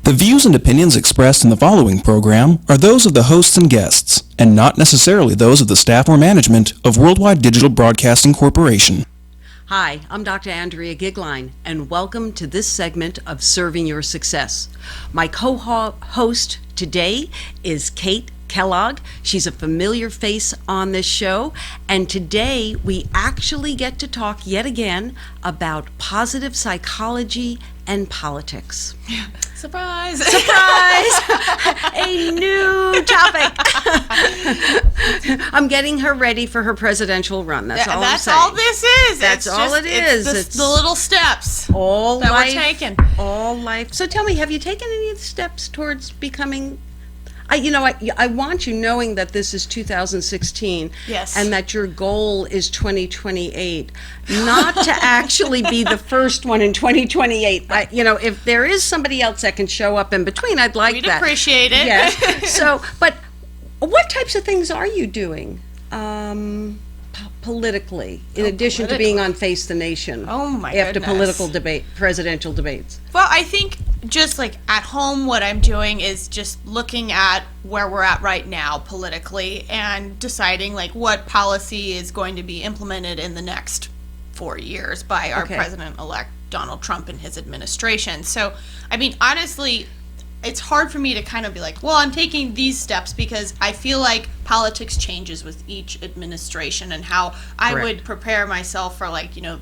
The views and opinions expressed in the following program are those of the hosts and guests, and not necessarily those of the staff or management of Worldwide Digital Broadcasting Corporation. Hi, I'm Dr. Andrea Goeglein, and welcome to this segment of Serving Your Success. My co-host today is Kellogg. She's a familiar face on this show, and today we actually get to talk yet again about positive psychology and politics. Surprise! Surprise! A new topic. I'm getting her ready for her presidential run. That's all I'm saying. That's all this is. That's all it is. It's the little steps all that life, we're taking. All life. So tell me, have you taken any of the steps towards becoming... I want you knowing that this is 2016, yes, and that your goal is 2028, not to actually be the first one in 2028. If there is somebody else that can show up in between, I'd like We'd that. We'd appreciate it. Yes. So, but what types of things are you doing politically, in addition to being on Face the Nation? Oh my After goodness. presidential debates. Well, I think just like at home, what I'm doing is just looking at where we're at right now politically and deciding like what policy is going to be implemented in the next 4 years by our president-elect Donald Trump and his administration. So, I mean, honestly, it's hard for me to kind of be like, well, I'm taking these steps because I feel like politics changes with each administration, and how I would prepare myself for the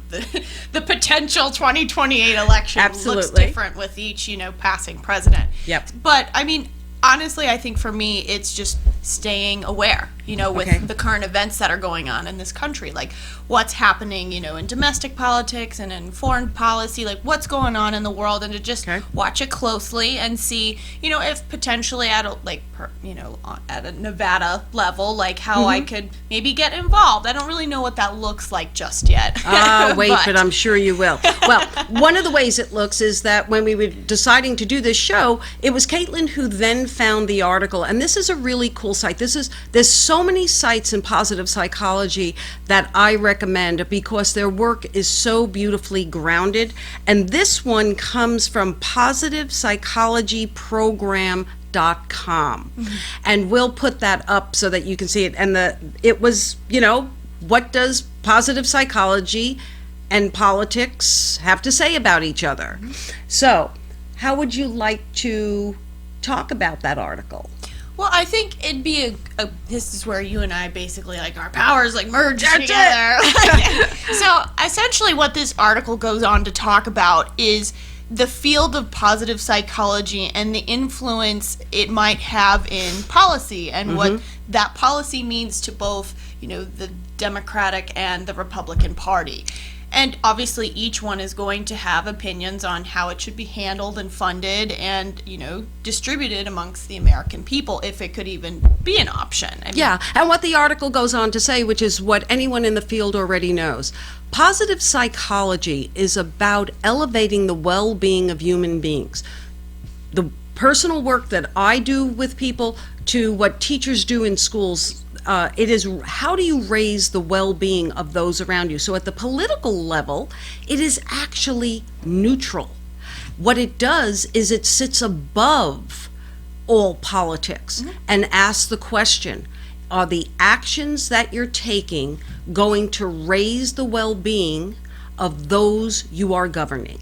potential 2028 election looks different with each, passing president. Yep. But I mean, honestly, I think for me, it's just staying aware, with the current events that are going on in this country, like what's happening, in domestic politics and in foreign policy, like what's going on in the world, and to just watch it closely and see, if potentially at a Nevada level, like how I could maybe get involved. I don't really know what that looks like just yet. But I'm sure you will. Well, one of the ways it looks is that when we were deciding to do this show, it was Kaitlin who then found the article, and this is a really cool site. There's so many sites in positive psychology that I recommend because their work is so beautifully grounded, and this one comes from positivepsychologyprogram.com, and we'll put that up so that you can see it. And it was, what does positive psychology and politics have to say about each other? So how would you like to talk about that article? Well, I think it'd be this is where you and I basically, like, our powers, like, merge together. So, essentially what this article goes on to talk about is the field of positive psychology and the influence it might have in policy, and what that policy means to both, the Democratic and the Republican Party. And obviously each one is going to have opinions on how it should be handled and funded and, distributed amongst the American people, if it could even be an option. And what the article goes on to say, which is what anyone in the field already knows, positive psychology is about elevating the well-being of human beings. The personal work that I do with people to what teachers do in schools, it is how do you raise the well-being of those around you. So at the political level, it is actually neutral. What it does is it sits above all politics and asks the question, are the actions that you're taking going to raise the well-being of those you are governing?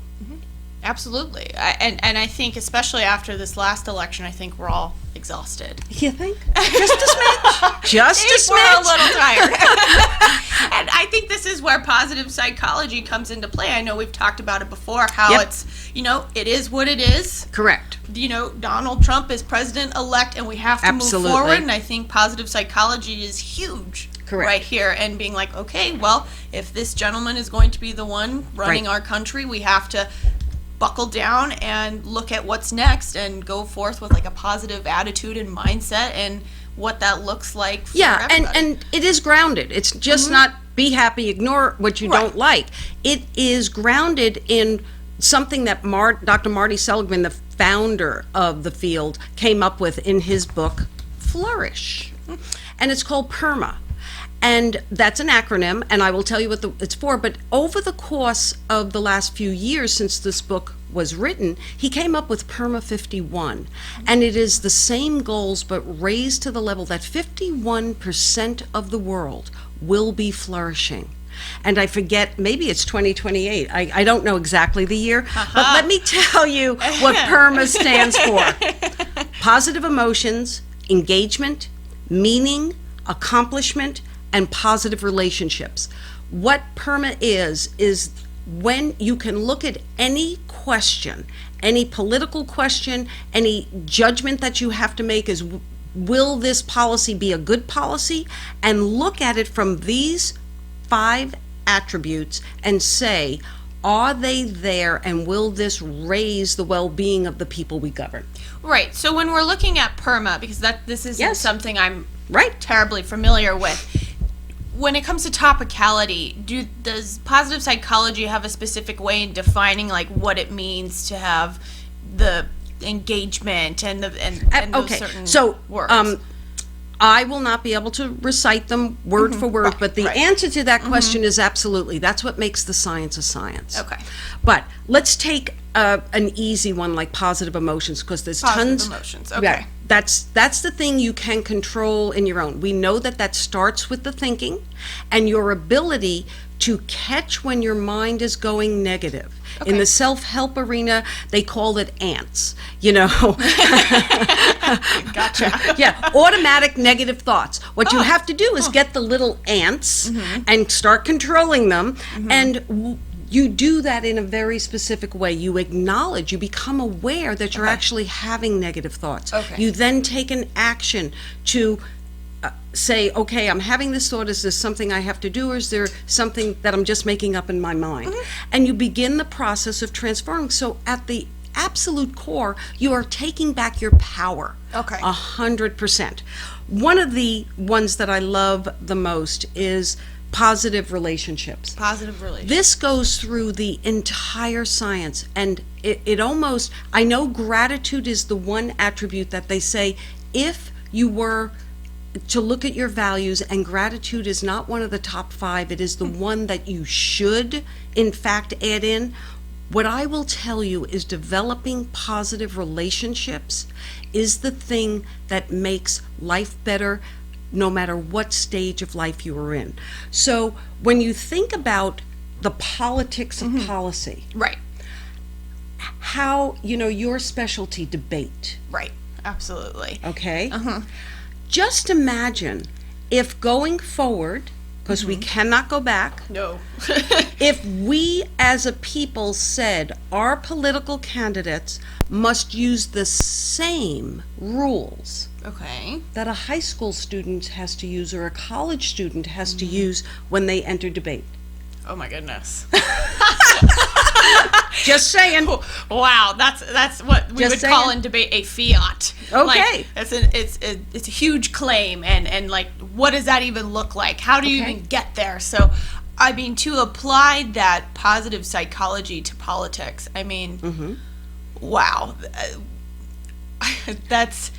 Absolutely. And I think, especially after this last election, I think we're all exhausted. You think? Just a smidge. Just a smidge. We're a little tired. And I think this is where positive psychology comes into play. I know we've talked about it before, how it's, it is what it is. Correct. Donald Trump is president-elect, and we have to move forward. And I think positive psychology is huge. Correct. Right here, and being like, okay, well, if this gentleman is going to be the one running our country, we have to buckle down and look at what's next and go forth with like a positive attitude and mindset and what that looks like for everybody. and it is grounded. It's just not be happy, ignore what you don't like. It is grounded in something that Dr. Marty Seligman, the founder of the field, came up with in his book Flourish, and it's called PERMA. And that's an acronym, and I will tell you what it's for. But over the course of the last few years since this book was written, he came up with PERMA 51. And it is the same goals, but raised to the level that 51% of the world will be flourishing. And I forget, maybe it's 2028. I don't know exactly the year, but let me tell you what PERMA stands for. Positive emotions, engagement, meaning, accomplishment, and positive relationships. What PERMA is when you can look at any question, any political question, any judgment that you have to make is, will this policy be a good policy? And look at it from these 5 attributes and say, are they there, and will this raise the well-being of the people we govern? Right. So when we're looking at PERMA, because this isn't something I'm terribly familiar with, when it comes to topicality, does positive psychology have a specific way in defining like what it means to have the engagement and those certain words? I will not be able to recite them word for word, but the answer to that question is absolutely. That's what makes the science a science. Okay. But let's take an easy one like positive emotions, because there's tons. Positive emotions, okay. Yeah, that's the thing you can control in your own. We know that starts with the thinking and your ability to catch when your mind is going negative. In the self-help arena, they call it ants, Gotcha. Yeah, automatic negative thoughts. What you have to do is get the little ants and start controlling them, and you do that in a very specific way. You acknowledge, you become aware that you're actually having negative thoughts. You then take an action to say, okay, I'm having this thought, is this something I have to do, or is there something that I'm just making up in my mind? And you begin the process of transforming. So at the absolute core, you are taking back your power. 100%. One of the ones that I love the most is positive relationships. Positive relationships. This goes through the entire science, and it almost, I know gratitude is the one attribute that they say, if you were to look at your values, and gratitude is not one of the top 5, it is the one that you should, in fact, add in. What I will tell you is developing positive relationships is the thing that makes life better, no matter what stage of life you are in. So when you think about the politics of policy, how, your specialty, debate. Right, absolutely. Okay? Just imagine if going forward, because we cannot go back. No. If we as a people said our political candidates must use the same rules that a high school student has to use or a college student has to use when they enter debate. Oh my goodness. Just saying. Wow, that's what we would call in debate a fiat. Okay. Like, it's a huge claim, and like, what does that even look like? How do you even get there? So, I mean, to apply that positive psychology to politics, I mean, wow, that's.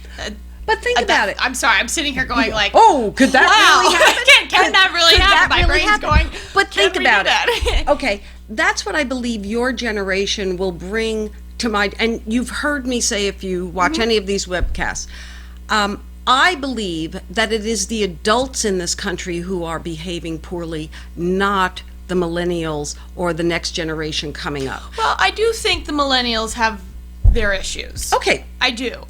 But think about it. I'm sorry, I'm sitting here going like, oh, could that really happen? Can that really happen? My brain's going, but think about it. Okay, that's what I believe your generation will bring to mind. And you've heard me say, if you watch any of these webcasts, I believe that it is the adults in this country who are behaving poorly, not the millennials or the next generation coming up. Well, I do think the millennials have their issues. Okay. I do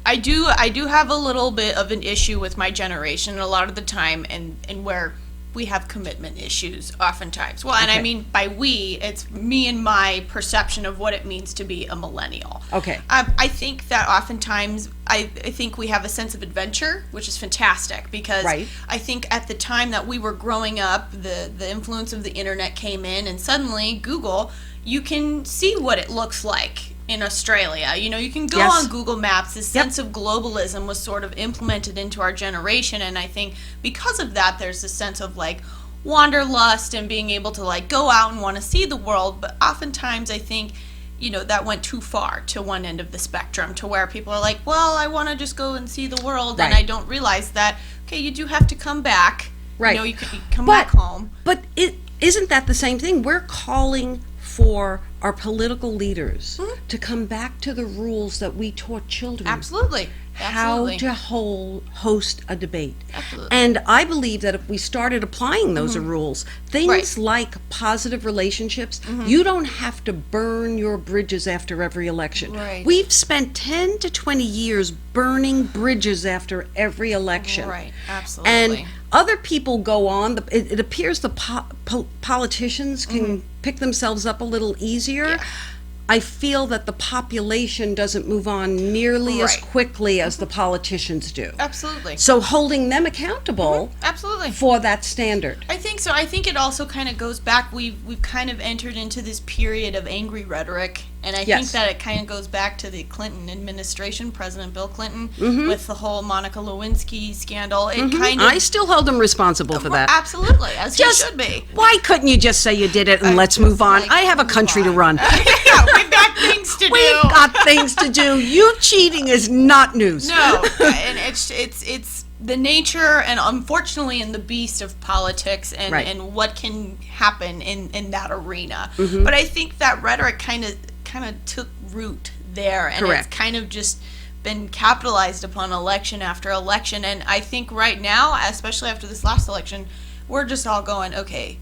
have a little bit of an issue with my generation a lot of the time, and where we have commitment issues oftentimes. Well, and I mean by we, it's me and my perception of what it means to be a millennial. Okay. I think that oftentimes I think we have a sense of adventure, which is fantastic, because I think at the time that we were growing up, the influence of the internet came in, and suddenly Google, you can see what it looks like in Australia. You can go on Google Maps. This sense of globalism was sort of implemented into our generation, and I think because of that, there's this sense of like wanderlust and being able to like go out and want to see the world. But oftentimes I think that went too far to one end of the spectrum, to where people are like, well, I want to just go and see the world, and I don't realize that you do have to come back. You come back home. But isn't that the same thing? We're calling for our political leaders to come back to the rules that we taught children. Absolutely. How to host a debate. Absolutely. And I believe that if we started applying those rules, things like positive relationships, you don't have to burn your bridges after every election. Right. We've spent 10 to 20 years burning bridges after every election. Right, absolutely. And other people go on. It appears the politicians can pick themselves up a little easier. Yeah. I feel that the population doesn't move on nearly as quickly as the politicians do. Absolutely. So holding them accountable Absolutely. for that standard. I think so. I think it also kind of goes back. We've kind of entered into this period of angry rhetoric, and I think that it kind of goes back to the Clinton administration, President Bill Clinton, with the whole Monica Lewinsky scandal. It kind of I still hold them responsible for that. Absolutely, as you should be. Why couldn't you just say you did it and let's move on? I have a country to run. Yeah, we've got things to do. We've got things to do. You cheating is not news. No, and it's the nature and unfortunately in the beast of politics and what can happen in that arena. But I think that rhetoric kind of took root there, and it's kind of just been capitalized upon election after election. And I think right now, especially after this last election, we're just all going, okay,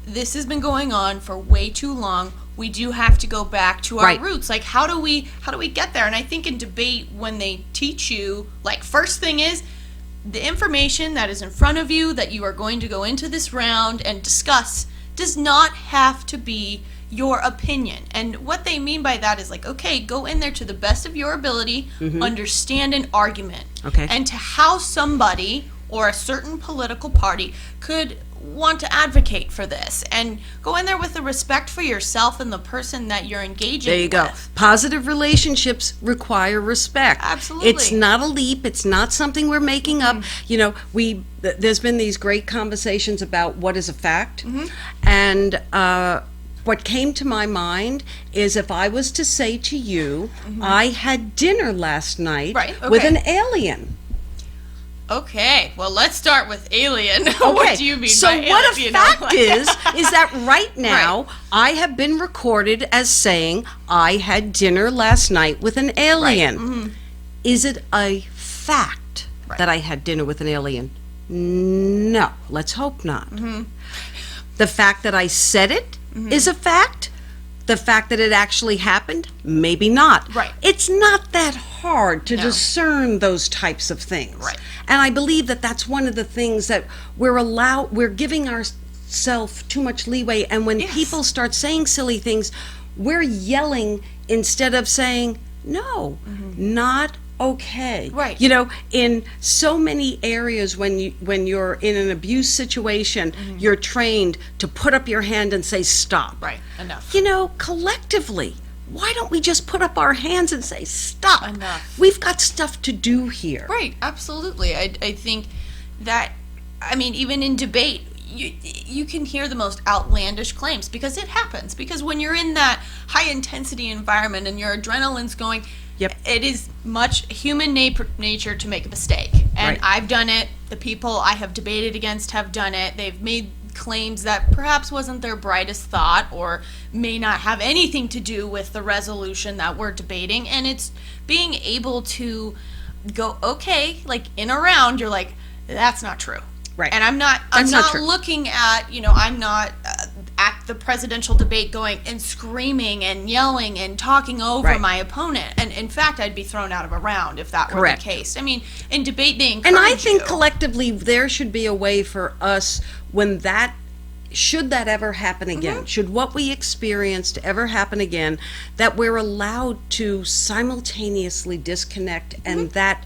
this has been going on for way too long. We do have to go back to our roots. Like, how do we get there? And I think in debate, when they teach you, like, first thing is the information that is in front of you that you are going to go into this round and discuss does not have to be your opinion. And what they mean by that is, like, okay, go in there to the best of your ability, understand an argument, and to how somebody or a certain political party could want to advocate for this, and go in there with the respect for yourself and the person that you're engaging with. There you go. Positive relationships require respect. Absolutely. It's not a leap. It's not something we're making up. You know, there's been these great conversations about what is a fact, and what came to my mind is if I was to say to you, I had dinner last night with an alien. Okay, well, let's start with alien. What do you mean so by alien? So what a fact is that right now I have been recorded as saying I had dinner last night with an alien. Is it a fact that I had dinner with an alien? No, let's hope not. The fact that I said it is a fact. The fact that it actually happened, maybe not. It's not that hard to discern those types of things. And I believe that that's one of the things that we're giving ourselves too much leeway. And when people start saying silly things, we're yelling instead of saying, no, not okay. You know, in so many areas when you're in an abuse situation, you're trained to put up your hand and say stop. Enough. You know, collectively, why don't we just put up our hands and say stop? Enough. We've got stuff to do here. Absolutely. I think that, I mean, even in debate, you can hear the most outlandish claims because it happens. Because when you're in that high intensity environment and your adrenaline's going, it is much human nature to make a mistake. And I've done it. The people I have debated against have done it. They've made claims that perhaps wasn't their brightest thought or may not have anything to do with the resolution that we're debating. And it's being able to go, okay, like in a round, you're like, that's not true. And I'm not looking at, I'm not at the presidential debate going and screaming and yelling and talking over my opponent. And in fact, I'd be thrown out of a round if that were the case. I mean, in debate, they encourage And I think collectively there should be a way for us when should that ever happen again, should what we experienced ever happen again, that we're allowed to simultaneously disconnect and that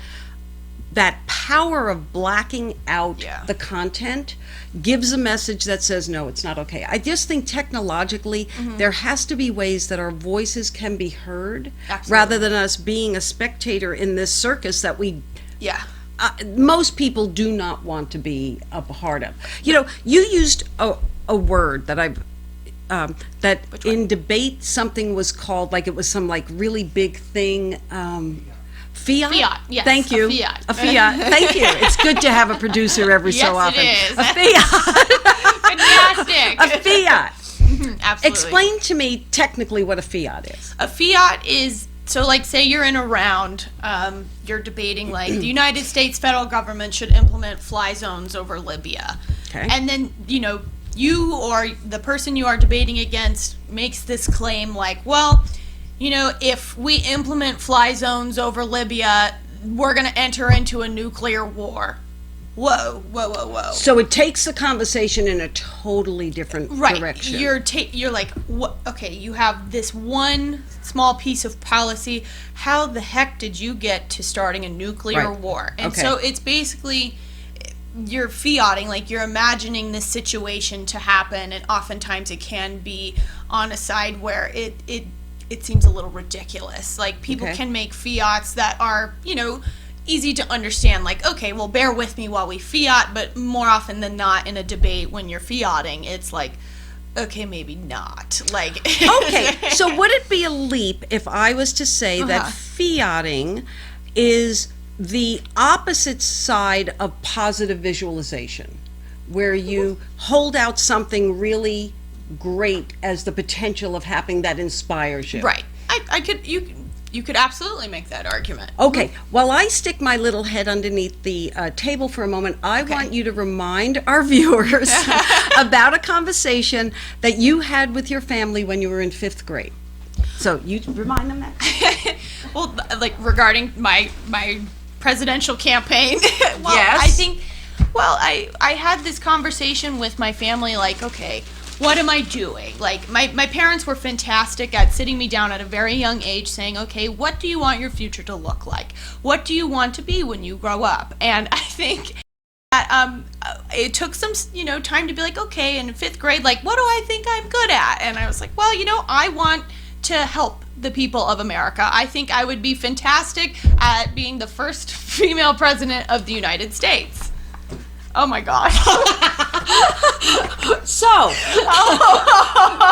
power of blacking out the content gives a message that says, no, it's not okay. I just think technologically, there has to be ways that our voices can be heard rather than us being a spectator in this circus that we most people do not want to be a part of. You know, you used a word that I've that in debate something was called, like it was some like really big thing, Fiat? Yes. Thank you. A fiat. Thank you. It's good to have a producer every so often. Yes, it is. A fiat. Fantastic. A fiat. Absolutely. Explain to me technically what a fiat is. A fiat is, so like say you're in a round, you're debating like the United States federal government should implement fly zones over Libya. Okay. And then, you or the person you are debating against makes this claim like, well, if we implement fly zones over Libya, we're going to enter into a nuclear war. Whoa. So it takes the conversation in a totally different direction. You're like, what? Okay, you have this one small piece of policy. How the heck did you get to starting a nuclear war? And so it's basically, you're fiating, like you're imagining this situation to happen, and oftentimes it can be on a side where it seems a little ridiculous. Like people can make fiats that are, easy to understand, like, okay, well, bear with me while we fiat, but more often than not in a debate when you're fiating, it's like, okay, maybe not. Like, okay, so would it be a leap if I was to say that fiating is the opposite side of positive visualization, where you hold out something really great as the potential of happening that inspires you? Right. You could absolutely make that argument. Okay, while I stick my little head underneath the table for a moment, I want you to remind our viewers about a conversation that you had with your family when you were in 5th grade. So you remind them that. Well, like regarding my presidential campaign. Well, yes. I think, I had this conversation with my family, like, okay, what am I doing? Like, my parents were fantastic at sitting me down at a very young age saying, okay, what do you want your future to look like? What do you want to be when you grow up? And I think that it took some, time to be like, okay, in 5th grade, like, what do I think I'm good at? And I was like, well, I want to help the people of America. I think I would be fantastic at being the first female president of the United States. Oh my God. So,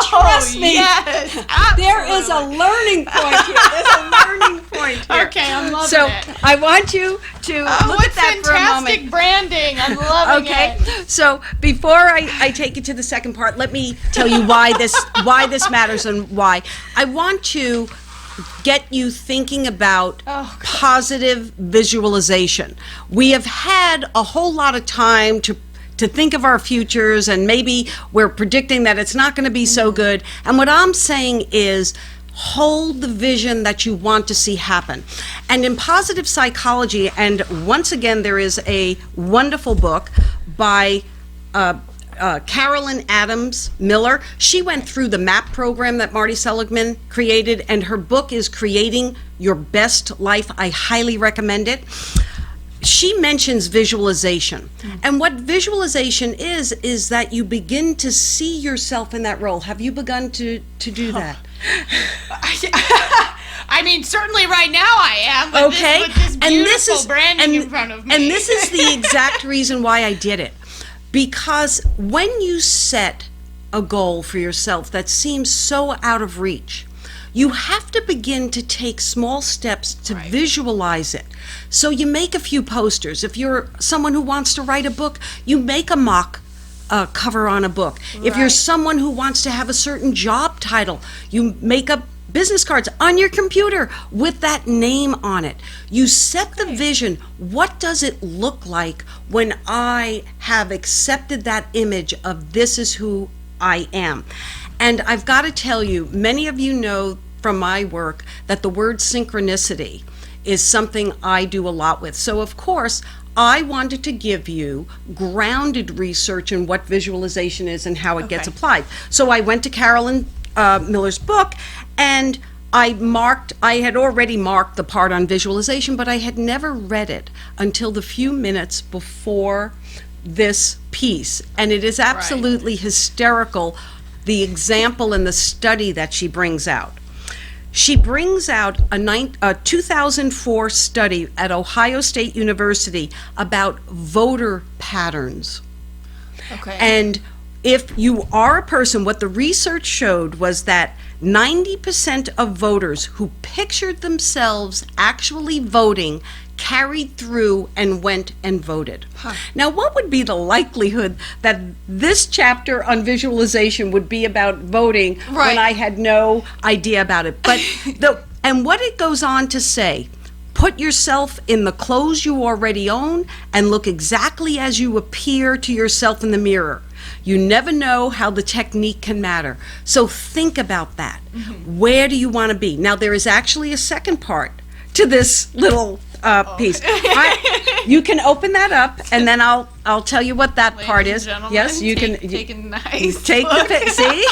trust me, yes, there is a learning point here. There's a learning point here. Okay, I'm loving so it. I want you to look at that for a Fantastic moment. branding. I'm loving Okay, it. so before I take you to the second part, let me tell you why this matters and why. I want to get you thinking about positive visualization. We have had a whole lot of time to think of our futures, and maybe we're predicting that it's not going to be so good. And what I'm saying is, hold the vision that you want to see happen. And in positive psychology, and once again, there is a wonderful book by Carolyn Adams Miller. She went through the MAP program that Marty Seligman created, and her book is Creating Your Best Life. I highly recommend it. She mentions visualization. And what visualization is that you begin to see yourself in that role. Have you begun to do that? I mean, certainly right now I am. But Okay. with this beautiful branding in front of me. And this is the exact reason why I did it. Because when you set a goal for yourself that seems so out of reach, you have to begin to take small steps to visualize it. So you make a few posters. If you're someone who wants to write a book, you make a mock cover on a book. If you're someone who wants to have a certain job title, you make up business cards on your computer with that name on it. You set the vision. What does it look like when I have accepted that image of this is who I am? And I've got to tell you, many of you know from my work that the word synchronicity is something I do a lot with. So of course, I wanted to give you grounded research in what visualization is and how it gets applied. So I went to Carolyn Miller's book, and I had already marked the part on visualization, but I had never read it until the few minutes before this piece. And it is absolutely hysterical, the example and the study that she brings out. She brings out a 2004 study at Ohio State University about voter patterns. Okay. And if you are a person, what the research showed was that 90% of voters who pictured themselves actually voting carried through and went and voted. Now, what would be the likelihood that this chapter on visualization would be about voting when I had no idea about it? But and what it goes on to say, put yourself in the clothes you already own and look exactly as you appear to yourself in the mirror. You never know how the technique can matter. So think about that. Where do you want to be? Now, there is actually a second part to this little piece. You can open that up, and then I'll tell you what that part is. Yes, you can take a nice take look. the see.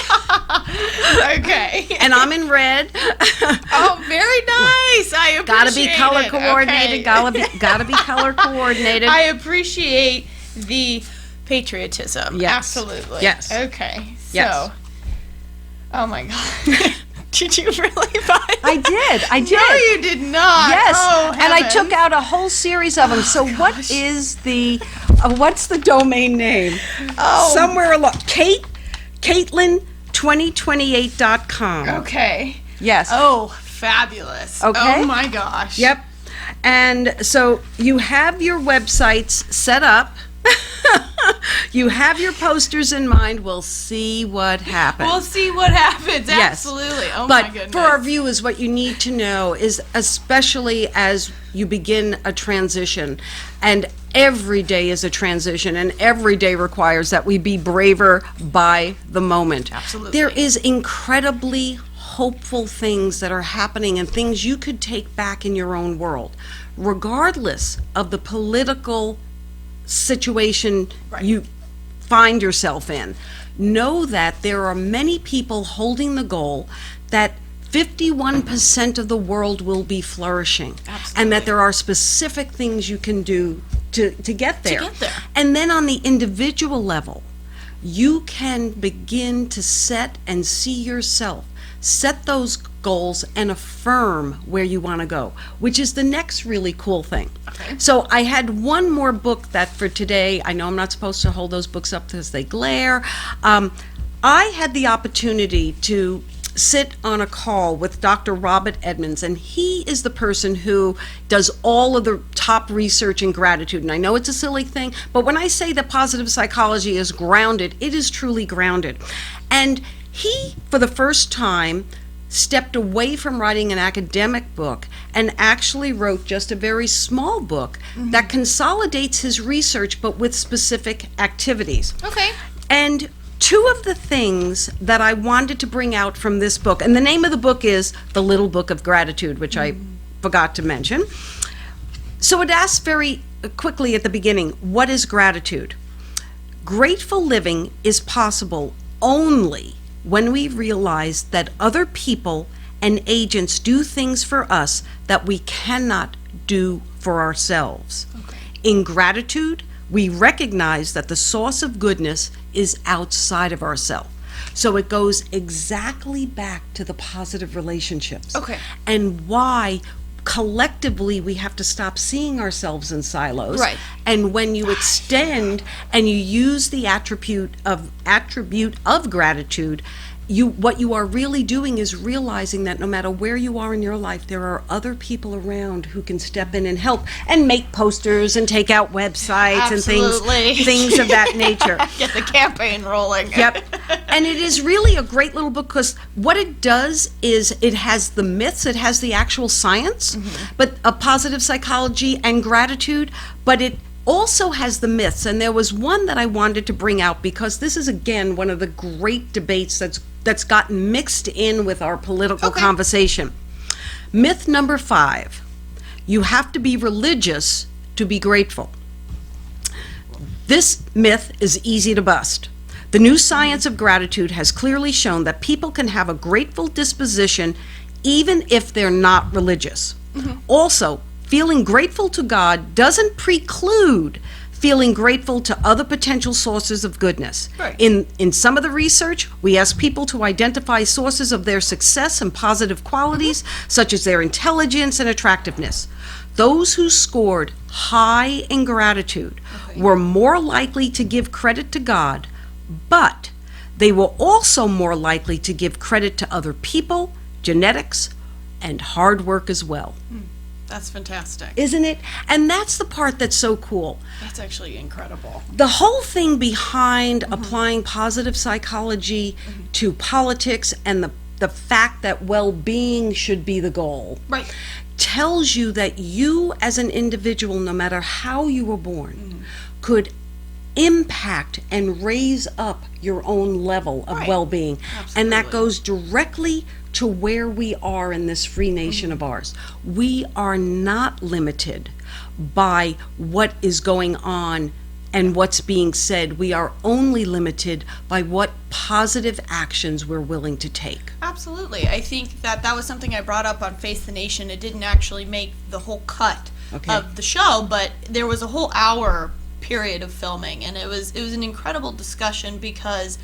Okay. And I'm in red. Oh, very nice. I appreciate Gotta be color it. coordinated. Okay. Gotta be color coordinated. I appreciate the patriotism. Yes. Absolutely. Yes. Okay. So, Yes. oh my God. Did you really buy that? I did. No, you did not. Yes, Oh, and I heavens. took out a whole series of them. So what is what's the domain name? Oh. Somewhere along, Kaitlin 2028.com. Okay. Yes. Oh, fabulous. Okay. Oh my gosh. Yep. And so you have your websites set up. You have your posters in mind. We'll see what happens. We'll see what happens. Yes. Absolutely. Oh But my goodness. for our viewers, what you need to know is, especially as you begin a transition, and every day is a transition, and every day requires that we be braver by the moment. Absolutely. There is incredibly hopeful things that are happening and things you could take back in your own world, regardless of the political situation you find yourself in. Know that there are many people holding the goal that 51% of the world will be flourishing. Absolutely. And that there are specific things you can do to get there. To get there. And then on the individual level, you can begin to set and see yourself, set those goals and affirm where you want to go, which is the next really cool thing. Okay. So I had one more book that for today, I know I'm not supposed to hold those books up because they glare. I had the opportunity to sit on a call with Dr. Robert Edmonds, and he is the person who does all of the top research in gratitude. And I know it's a silly thing, but when I say that positive psychology is grounded, it is truly grounded. And he, for the first time, stepped away from writing an academic book and actually wrote just a very small book that consolidates his research but with specific activities. Okay. And two of the things that I wanted to bring out from this book, and the name of the book is The Little Book of Gratitude, which I forgot to mention. So it asks very quickly at the beginning, what is gratitude? Grateful living is possible only when we realize that other people and agents do things for us that we cannot do for ourselves. Okay. In gratitude, we recognize that the source of goodness is outside of ourselves. So it goes exactly back to the positive relationships. Okay. And why collectively we have to stop seeing ourselves in silos. Right. And when you extend and you use the attribute of gratitude, what you are really doing is realizing that no matter where you are in your life, there are other people around who can step in and help and make posters and take out websites Absolutely. and things of that nature. Get the campaign rolling. Yep. And it is really a great little book because what it does is it has the myths, it has the actual science, but of positive psychology and gratitude, but it also has the myths. And there was one that I wanted to bring out because this is, again, one of the great debates that's gotten mixed in with our political conversation. Myth number 5, you have to be religious to be grateful. This myth is easy to bust. The new science of gratitude has clearly shown that people can have a grateful disposition even if they're not religious. Also, feeling grateful to God doesn't preclude feeling grateful to other potential sources of goodness. Right. In some of the research, we ask people to identify sources of their success and positive qualities, such as their intelligence and attractiveness. Those who scored high in gratitude were more likely to give credit to God, but they were also more likely to give credit to other people, genetics, and hard work as well. That's fantastic. Isn't it? And that's the part that's so cool. That's actually incredible. The whole thing behind applying positive psychology to politics and the fact that well-being should be the goal. Right. Tells you that you as an individual, no matter how you were born, could impact and raise up your own level of well-being. And that goes directly to where we are in this free nation of ours. We are not limited by what is going on and what's being said. We are only limited by what positive actions we're willing to take. Absolutely. I think that was something I brought up on Face the Nation. It didn't actually make the whole cut of the show, but there was a whole hour period of filming, and it was an incredible discussion because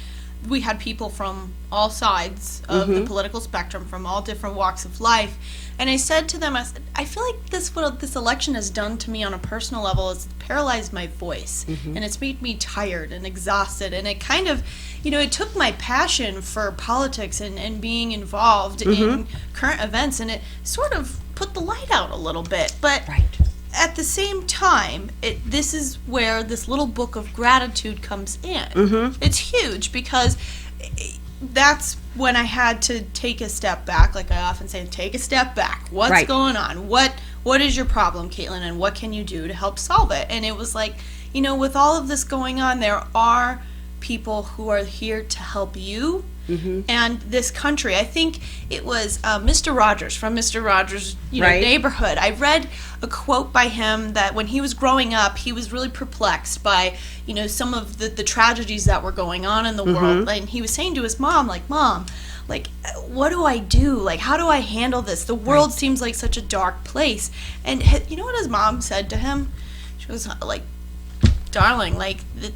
we had people from all sides of the political spectrum, from all different walks of life. And I said to them, I feel like what this election has done to me on a personal level is paralyzed my voice, and it's made me tired and exhausted, and it kind of, it took my passion for politics and being involved in current events, and it sort of put the light out a little bit. But at the same time, this is where this little book of gratitude comes in. It's huge because that's when I had to take a step back. Like I often say, take a step back. What's going on? What is your problem, Kaitlin, and what can you do to help solve it? And it was like, with all of this going on, there are people who are here to help you and this country. I think it was Mr. Rogers from Mr. Rogers' neighborhood. I read a quote by him that when he was growing up, he was really perplexed by some of the tragedies that were going on in the world, and he was saying to his mom, Mom, what do I do? How do I handle this? The world seems like such a dark place. And you know what his mom said to him? She was darling,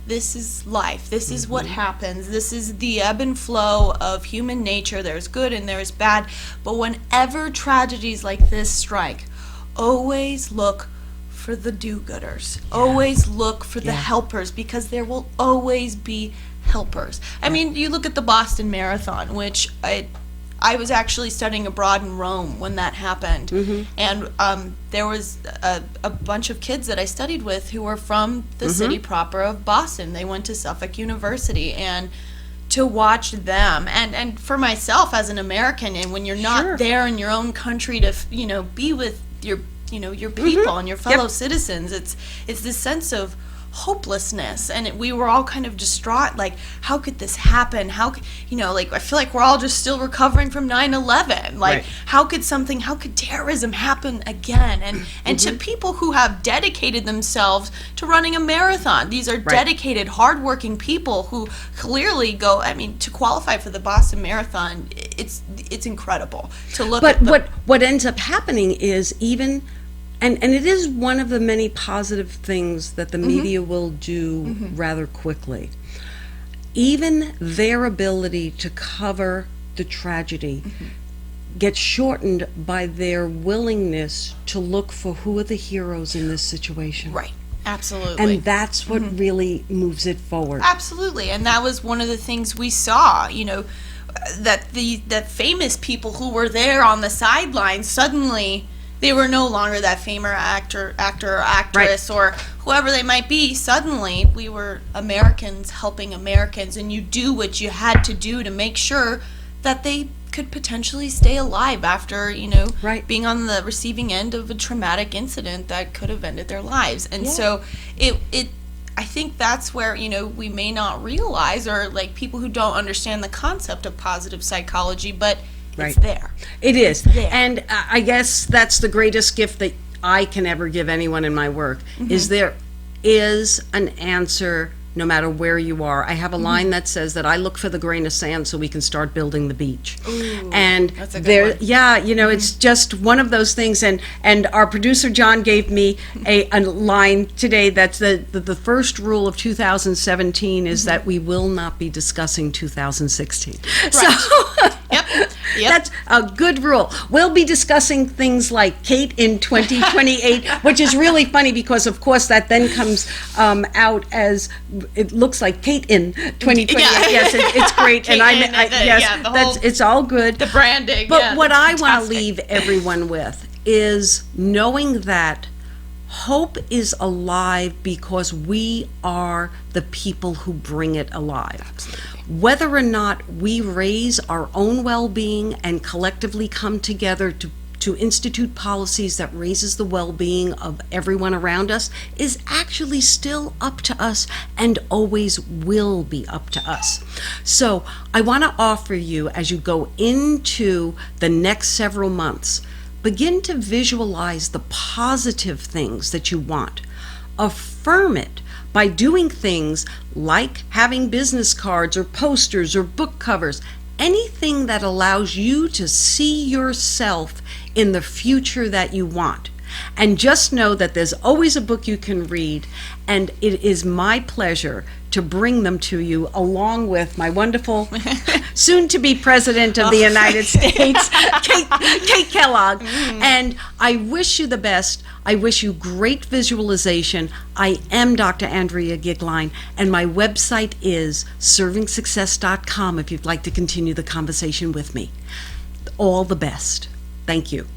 this is life. This is what happens. This is the ebb and flow of human nature. There's good and there's bad. But whenever tragedies like this strike, always look for the do-gooders. Always look for the helpers, because there will always be helpers. I mean, you look at the Boston Marathon, which I was actually studying abroad in Rome when that happened, and there was a bunch of kids that I studied with who were from the city proper of Boston. They went to Suffolk University, and to watch them, and for myself as an American, and when you're not there in your own country to be with your people and your fellow citizens, it's this sense of hopelessness, and we were all kind of distraught, how could this happen? How could, I feel like we're all just still recovering from 9/11. How could terrorism happen again? And to people who have dedicated themselves to running a marathon, these are dedicated, hardworking people who clearly go, to qualify for the Boston Marathon, it's incredible to look at. But what ends up happening is And it is one of the many positive things that the media will do rather quickly. Even their ability to cover the tragedy gets shortened by their willingness to look for who are the heroes in this situation. Right. Absolutely. And that's what really moves it forward. Absolutely. And that was one of the things we saw, that famous people who were there on the sidelines, suddenly they were no longer that famous actor or actress or whoever they might be. Suddenly, we were Americans helping Americans, and you do what you had to do to make sure that they could potentially stay alive after, being on the receiving end of a traumatic incident that could have ended their lives. And so I think that's where, we may not realize, or people who don't understand the concept of positive psychology, but it's there. It is. There. And I guess that's the greatest gift that I can ever give anyone in my work, is there is an answer no matter where you are. I have a line that says that I look for the grain of sand so we can start building the beach. Ooh, and that's a good one. It's just one of those things. And our producer John gave me a line today that's the first rule of 2017 is that we will not be discussing 2016. Right. So Yep. That's a good rule. We'll be discussing things like Kate in 2028, which is really funny because, of course, that then comes out as it looks like Kate in 2028. Yeah. Yes, it's great, Kate and it's all good. The branding. But what I want fantastic. to leave everyone with is knowing that hope is alive because we are the people who bring it alive. Absolutely. Whether or not we raise our own well-being and collectively come together to institute policies that raises the well-being of everyone around us is actually still up to us and always will be up to us. So I want to offer you, as you go into the next several months, begin to visualize the positive things that you want. Affirm it by doing things like having business cards or posters or book covers, anything that allows you to see yourself in the future that you want. And just know that there's always a book you can read, and it is my pleasure to bring them to you along with my wonderful soon-to-be President of the United States, Kate Kellogg. And I wish you the best. I wish you great visualization. I am Dr. Andrea Goeglein, and my website is servingsuccess.com if you'd like to continue the conversation with me. All the best. Thank you.